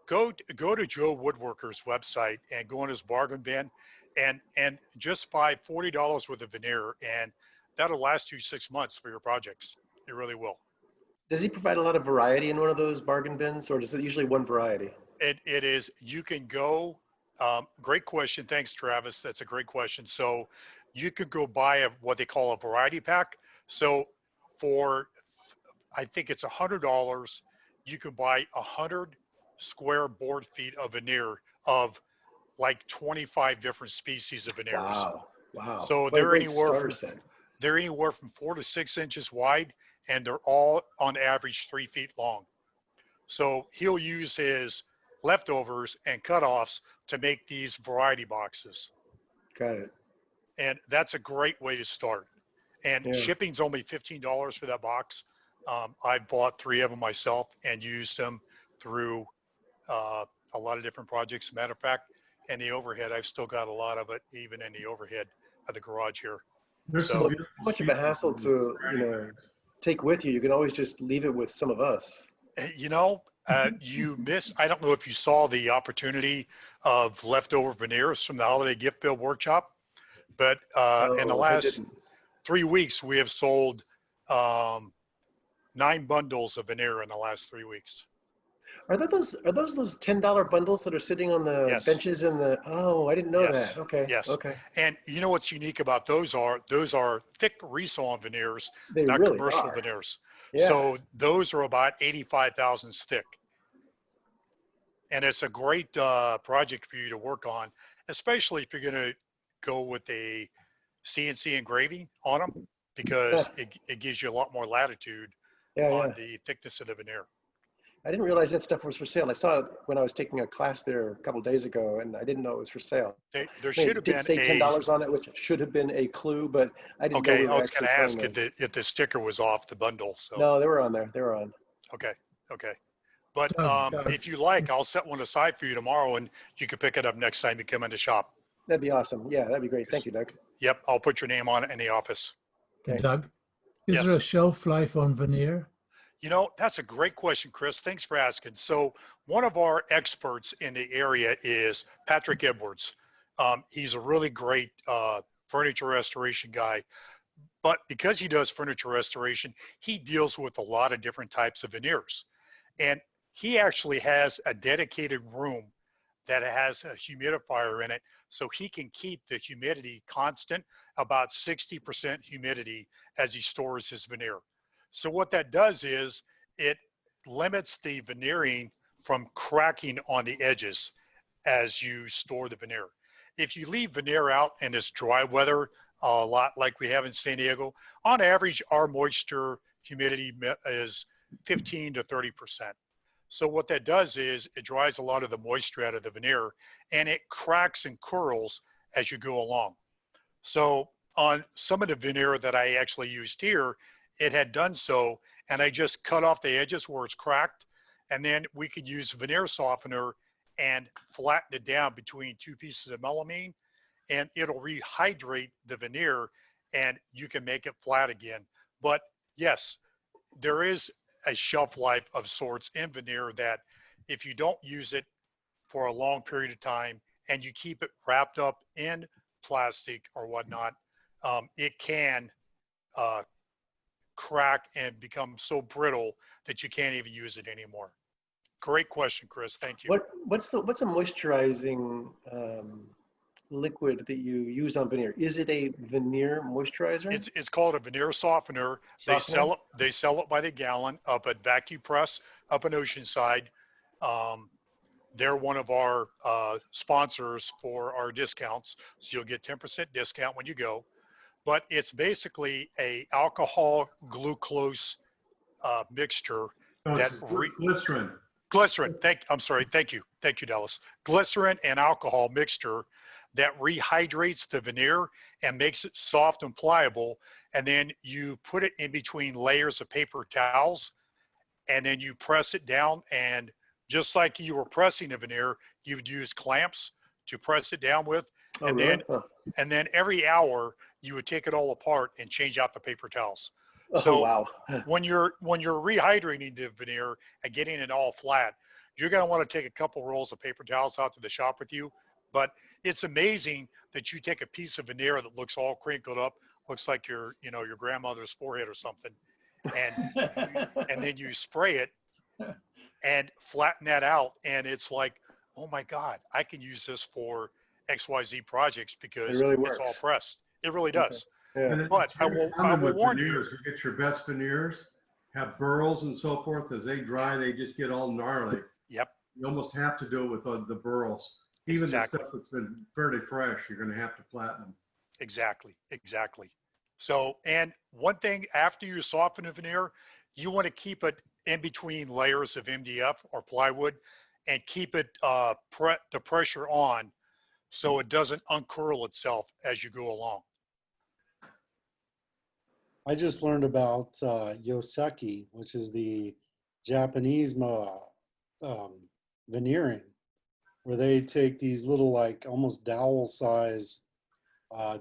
S1: go to Joe Woodworker's website and go on his bargain bin and just buy $40 worth of veneer, and that'll last you 6 months for your projects. It really will.
S3: Does he provide a lot of variety in one of those bargain bins, or is it usually one variety?
S1: It is, you can go, great question. Thanks, Travis. That's a great question. So you could go buy what they call a variety pack. So for, I think it's $100, you could buy 100 square board feet of veneer of like 25 different species of veneers.
S3: Wow.
S1: So they're anywhere from 4 to 6 inches wide, and they're all on average 3 feet long. So he'll use his leftovers and cutoffs to make these variety boxes.
S3: Got it.
S1: And that's a great way to start. And
S3: Yeah.
S1: shipping's only $15 for that box. I bought 3 of them myself and used them through a lot of different projects. Matter of fact, and the overhead, I've still got a lot of it, even in the overhead of the garage here.
S2: There's
S1: So-
S2: some
S3: Well,
S2: beautiful
S3: it's much of a
S2: pieces
S3: hassle
S2: in
S3: to,
S2: variety bags.
S3: take with you. You can always just leave it with some of us.
S1: You know, you miss, I don't know if you saw the opportunity of leftover veneers from the holiday gift bill workshop, but in the
S3: Oh, I
S1: last
S3: didn't.
S1: 3 weeks, we have sold 9 bundles of veneer in the last 3 weeks.
S3: Are those $10 bundles that are sitting on the
S1: Yes.
S3: benches in the? Oh, I didn't know
S1: Yes.
S3: that. Okay.
S1: Yes.
S3: Okay.
S1: And you know what's unique about those are thick resawn veneers,
S3: They
S1: not
S3: really
S1: commercial
S3: are.
S1: veneers.
S3: Yeah.
S1: So those are about 85 thousandths thick. And it's a great project for you to work on, especially if you're going to go with a CNC engraving on them, because it gives you a lot more latitude
S3: Yeah.
S1: on
S3: Yeah.
S1: the thickness of the veneer.
S3: I didn't realize that stuff was for sale. I saw it when I was taking a class there a couple days ago, and I didn't know it was for sale.
S1: There
S3: I mean,
S1: should
S3: it
S1: have
S3: did
S1: been
S3: say
S1: a,
S3: $10 on it, which should have been a clue, but I didn't know
S1: okay,
S3: we
S1: I
S3: were
S1: was going
S3: actually
S1: to ask
S3: selling them.
S1: if the sticker was off the bundle. So,
S3: No, they were on there. They were on.
S1: okay, okay. But
S6: Doug,
S1: if you like, I'll set one aside for you tomorrow and you can pick it up next time you come in the shop.
S3: That'd be awesome. Yeah, that'd be great. Thank you, Doug.
S1: Yep, I'll put your name on it in the office.
S3: Okay.
S6: Doug, is
S1: Yes.
S6: there a shelf life on veneer?
S1: You know, that's a great question, Chris. Thanks for asking. So one of our experts in the area is Patrick Edwards. He's a really great furniture restoration guy. But because he does furniture restoration, he deals with a lot of different types of veneers. And he actually has a dedicated room that has a humidifier in it, so he can keep the humidity constant, about 60% humidity, as he stores his veneer. So what that does is it limits the veneering from cracking on the edges as you store the veneer. If you leave veneer out in this dry weather, a lot like we have in San Diego, on average, our moisture humidity is 15 to 30%. So what that does is it dries a lot of the moisture out of the veneer, and it cracks and curls as you go along. So on some of the veneer that I actually used here, it had done so, and I just cut off the edges where it's cracked, and then we could use Veneer Softener and flatten it down between 2 pieces of melamine, and it'll rehydrate the veneer, and you can make it flat again. But yes, there is a shelf life of sorts in veneer that if you don't use it for a long period of time and you keep it wrapped up in plastic or whatnot, it can crack and become so brittle that you can't even use it anymore. Great question, Chris. Thank you.
S3: What's a moisturizing liquid that you use on veneer? Is it a veneer moisturizer?
S1: It's called a Veneer Softener. They sell it by the gallon up at Vacuum Press up in Oceanside. They're one of our sponsors for our discounts, so you'll get 10% discount when you go. But it's basically a alcohol glucose mixture
S2: No,
S1: that
S2: it's glycerin.
S1: glycerin. Thank you, Dallas. Glycerin and alcohol mixture that rehydrates the veneer and makes it soft and pliable. And then you put it in between layers of paper towels, and then you press it down. And just like you were pressing the veneer, you would use clamps to press it down with.
S3: Oh,
S1: And
S3: really?
S1: and then every hour you would take it all apart and change out the paper towels.
S3: Oh,
S1: So
S3: wow.
S1: when you're rehydrating the veneer and getting it all flat, you're going to want to take a couple rolls of paper towels out to the shop with you. But it's amazing that you take a piece of veneer that looks all crinkled up, looks like your grandmother's forehead or something, and then you spray it and flatten that out, and it's like, oh my God, I can use this for XYZ projects because
S3: It really
S1: it's all
S3: works.
S1: pressed. It really does.
S3: Yeah.
S2: And
S1: But
S2: it's
S1: I
S2: very
S1: will
S2: common with
S1: warn you.
S2: veneers. You get your best veneers, have burls and so forth. As they dry, they just get all gnarly.
S1: Yep.
S2: You almost have to do it with the burls. Even
S1: Exactly.
S2: the stuff that's been fairly fresh, you're going to have to flatten them.
S1: Exactly. So, and one thing, after you soften a veneer, you want to keep it in between layers of MDF or plywood. and keep it the pressure on so it doesn't uncurl itself as you go along.
S8: I just learned about Yoseki, which is the Japanese veneering, where they take these little, like almost dowel size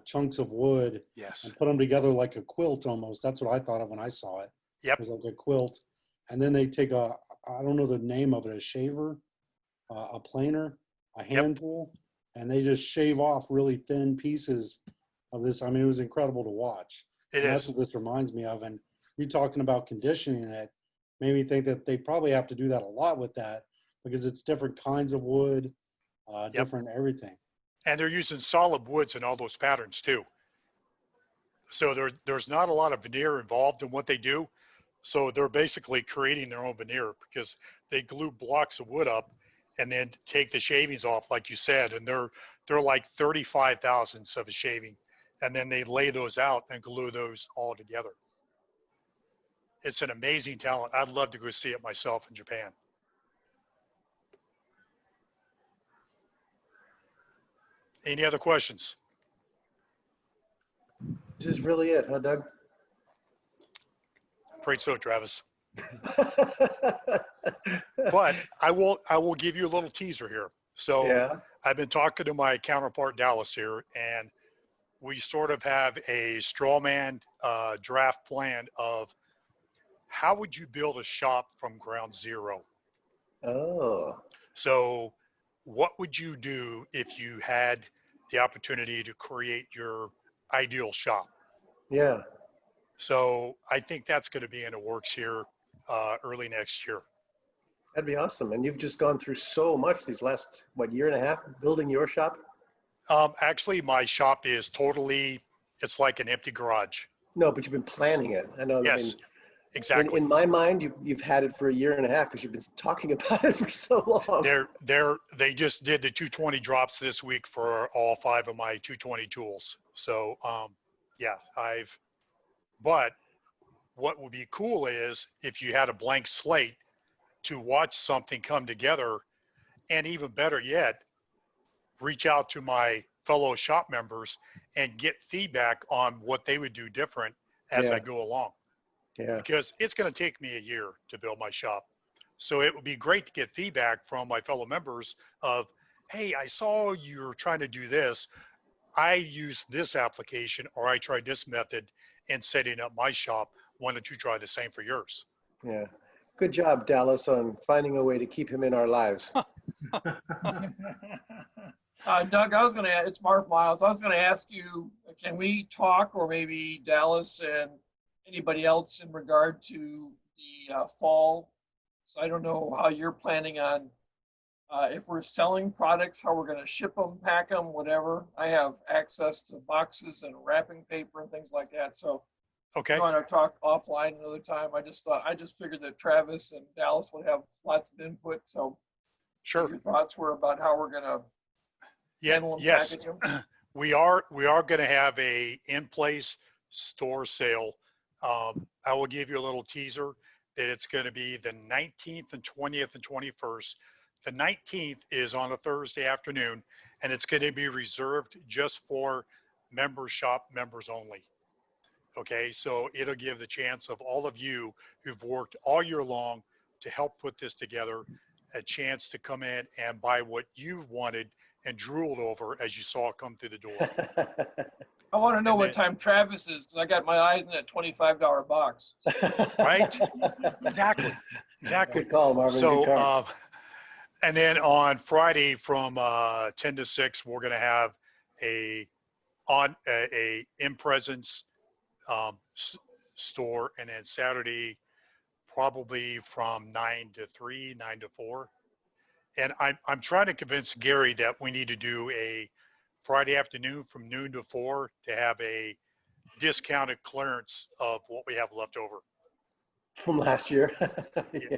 S8: chunks of wood
S1: Yes.
S8: and put them together like a quilt almost. That's what I thought of when I saw it.
S1: Yep.
S8: It was like a quilt. And then they take I don't know the name of it, a shaver, a planer, a hand tool, and they just shave off really thin pieces of this. I mean, it was incredible to watch. That's what this reminds me of. And you talking about conditioning it made me think that they probably have to do that a lot with that, because it's different kinds of wood, different everything.
S1: And they're using solid woods in all those patterns too. So there's not a lot of veneer involved in what they do. So they're basically creating their own veneer, because they glue blocks of wood up and then take the shavings off, like you said, and they're like 35 thousandths of a shaving. And then they lay those out and glue those all together. It's an amazing talent. I'd love to go see it myself in Japan. Any other questions?
S3: This is really it, huh, Doug?
S1: Afraid so, Travis. But I will give you a little teaser here. So
S3: Yeah.
S1: I've been talking to my counterpart Dallas here, and we sort of have a straw man draft plan of how would you build a shop from ground zero.
S3: Oh.
S1: So what would you do if you had the opportunity to create your ideal shop?
S3: Yeah.
S1: So I think that's going to be in the works here early next year.
S3: That'd be awesome. And you've just gone through so much these last, year and a half building your shop?
S1: Actually, my shop is totally, it's like an empty garage.
S3: No, but you've been planning it. I know.
S1: Yes,
S3: I mean,
S1: exactly.
S3: In my mind, you've had it for a year and a half because you've been talking about it for so long.
S1: They just did the 220 drops this week for all 5 of my 220 tools. So, yeah, but what would be cool is if you had a blank slate to watch something come together, and even better yet, reach out to my fellow shop members and get feedback on what they would do different as I go along.
S3: Yeah.
S1: Because it's going to take me a year to build my shop. So it would be great to get feedback from my fellow members of, hey, I saw you were trying to do this. I used this application, or I tried this method in setting up my shop. Why don't you try the same for yours?
S3: Yeah. Good job, Dallas, on finding a way to keep him in our lives.
S5: Doug, it's Marv Miles. I was going to ask you, can we talk, or maybe Dallas and anybody else, in regard to the fall? So I don't know how you're planning on, if we're selling products, how we're going to ship them, pack them, whatever. I have access to boxes and wrapping paper and things like that. So
S1: Okay.
S5: if you want to talk offline another time, I just figured that Travis and Dallas would have lots of input. So
S1: Sure.
S5: your thoughts were about how we're going to handle them,
S1: Yes.
S5: package them.
S1: We are going to have a in-place store sale. I will give you a little teaser that it's going to be the 19th and 20th and 21st. The 19th is on a Thursday afternoon, and it's going to be reserved just for member shop members only. Okay, so it'll give the chance of all of you who've worked all year long to help put this together a chance to come in and buy what you wanted and drooled over as you saw it come through the door.
S5: I want to know what time Travis is, because I got my eyes in that $25 box.
S1: Right? Exactly.
S3: Good call, Marvin.
S1: So,
S3: Good call.
S1: and then on Friday from 10 to 6, we're going to have a in-presence store, and then Saturday probably from 9 to 3, 9 to 4. And I'm trying to convince Gary that we need to do a Friday afternoon from noon to 4 to have a discounted clearance of what we have left over.
S3: From last year.
S1: Yeah.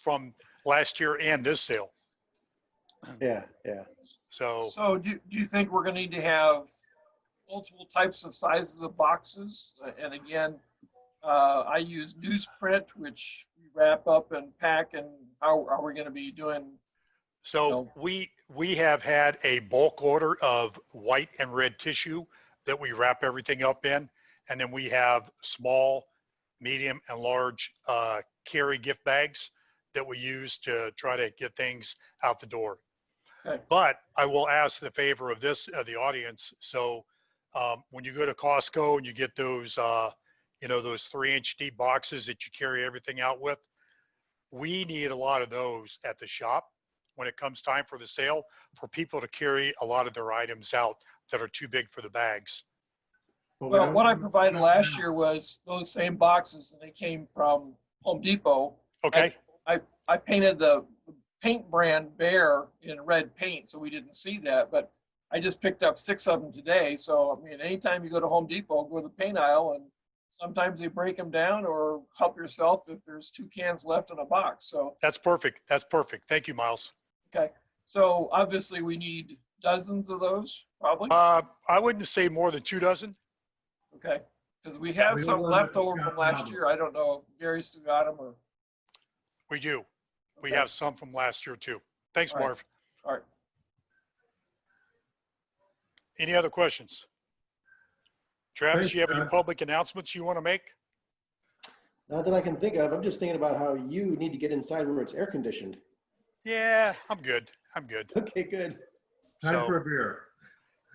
S1: From last year and this sale.
S3: Yeah.
S5: So do you think we're going to need to have multiple types of sizes of boxes? And again, I use newsprint, which we wrap up and pack. And how are we going to be doing
S1: So
S5: No.
S1: we have had a bulk order of white and red tissue that we wrap everything up in, and then we have small, medium, and large carry gift bags that we use to try to get things out the door.
S5: Okay.
S1: But I will ask the favor of the audience. So when you go to Costco and you get those, those 3-inch deep boxes that you carry everything out with, we need a lot of those at the shop when it comes time for the sale for people to carry a lot of their items out that are too big for the bags.
S2: But we
S5: Well,
S2: don't-
S5: what I provided last year was those same boxes, and they came from Home Depot.
S1: Okay.
S5: I painted the paint brand Bear in red paint, so we didn't see that, but I just picked up 6 of them today. So, I mean, anytime you go to Home Depot, go to the paint aisle, and sometimes they break them down, or help yourself if there's 2 cans left in a box. So,
S1: That's perfect. That's perfect. Thank you, Miles.
S5: okay. So obviously we need dozens of those, probably.
S1: I wouldn't say more than 2 dozen.
S5: Okay. Because we have
S2: we
S5: some
S2: don't
S5: left
S2: want
S5: over
S2: to
S5: from
S2: count
S5: last
S2: them.
S5: year. I don't know if Gary still got them or.
S1: We do. We
S5: Okay.
S1: have some from last year too. Thanks,
S5: All right.
S1: Marv.
S5: All right.
S1: Any other questions? Travis,
S2: Thanks,
S1: you have any
S2: Doug.
S1: public announcements you want to make?
S3: Not that I can think of. I'm just thinking about how you need to get inside where it's air conditioned.
S1: Yeah, I'm good. I'm good.
S3: Okay, good.
S2: Time
S1: So-
S2: for a beer.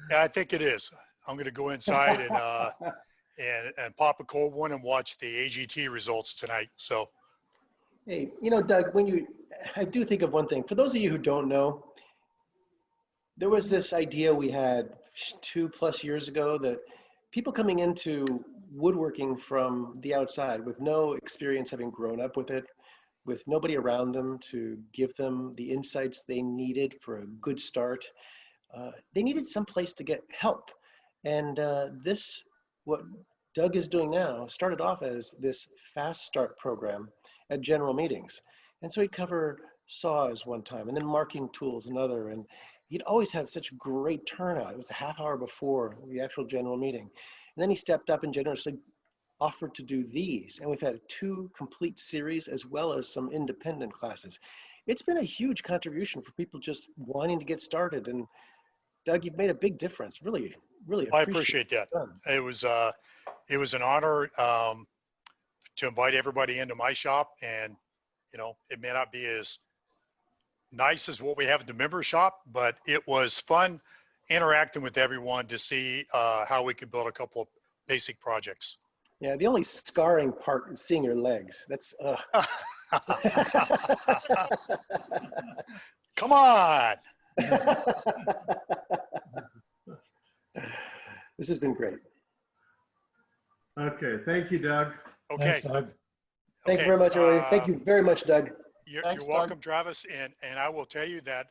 S1: Yeah, I think it is. I'm going to go inside and pop a cold one and watch the AGT results tonight. So
S3: Hey, Doug, I do think of one thing. For those of you who don't know, there was this idea we had 2+ years ago that people coming into woodworking from the outside with no experience having grown up with it, with nobody around them to give them the insights they needed for a good start, they needed some place to get help. And what Doug is doing now, started off as this fast start program at general meetings. And so he'd cover saws one time, and then marking tools another, and he'd always have such great turnout. It was a half hour before the actual general meeting. And then he stepped up and generously offered to do these. And we've had 2 complete series as well as some independent classes. It's been a huge contribution for people just wanting to get started. And Doug, you've made a big difference. Really, really
S1: I appreciate that.
S3: what you've done.
S1: It was an honor to invite everybody into my shop, and it may not be as nice as what we have at the member shop, but it was fun interacting with everyone to see how we could build a couple of basic projects.
S3: Yeah, the only scarring part is seeing your legs. That's
S1: Come on.
S3: This has been great.
S2: Okay, thank you, Doug.
S1: Okay.
S6: Thanks, Doug.
S3: Thank you
S1: Okay,
S3: very much, everybody. Thank you very much, Doug.
S1: You're
S5: Thanks,
S1: welcome,
S5: Doug.
S1: Travis. And I will tell you that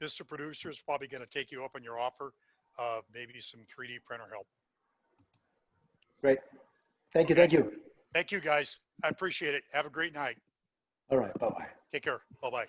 S1: Mr. Producer is probably going to take you up on your offer of maybe some 3D printer help.
S3: Great. Thank you.
S1: Okay.
S3: Thank you.
S1: Thank you, guys. I appreciate it. Have a great night.
S3: All right. Bye-bye.
S1: Take care. Bye-bye.